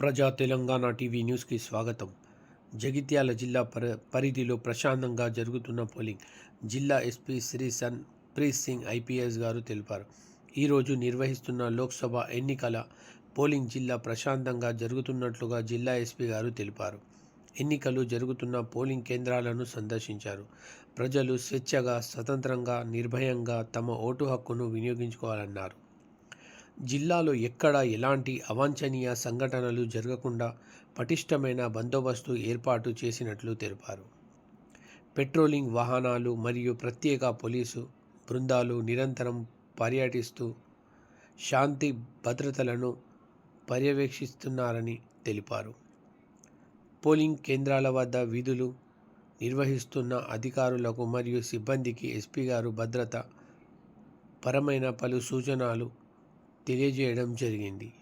ప్రజా తెలంగాణ టీవీ న్యూస్కి స్వాగతం. జగిత్యాల జిల్లా పరిధిలో ప్రశాంతంగా జరుగుతున్న పోలింగ్ జిల్లా ఎస్పీ శ్రీ సన్ప్రీత్ సింగ్ ఐపీఎస్ గారు తెలిపారు. ఈరోజు నిర్వహిస్తున్న లోక్సభ ఎన్నికల పోలింగ్ జిల్లా ప్రశాంతంగా జరుగుతున్నట్లుగా జిల్లా ఎస్పీ గారు తెలిపారు. ఎన్నికలు జరుగుతున్న పోలింగ్ కేంద్రాలను సందర్శించారు. ప్రజలు స్వేచ్ఛగా, స్వతంత్రంగా, నిర్భయంగా తమ ఓటు హక్కును వినియోగించుకోవాలన్నారు. జిల్లాలో ఎక్కడా ఎలాంటి అవాంఛనీయ సంఘటనలు జరగకుండా పటిష్టమైన బందోబస్తు ఏర్పాటు చేసినట్లు తెలిపారు. పెట్రోలింగ్ వాహనాలు మరియు ప్రత్యేక పోలీసు బృందాలు నిరంతరం పర్యటిస్తూ శాంతి భద్రతలను పర్యవేక్షిస్తున్నారని తెలిపారు. పోలింగ్ కేంద్రాల వద్ద విధులు నిర్వహిస్తున్న అధికారులకు మరియు సిబ్బందికి ఎస్పీ గారు భద్రత పరమైన పలు సూచనలు తెలియజేయడం జరిగింది.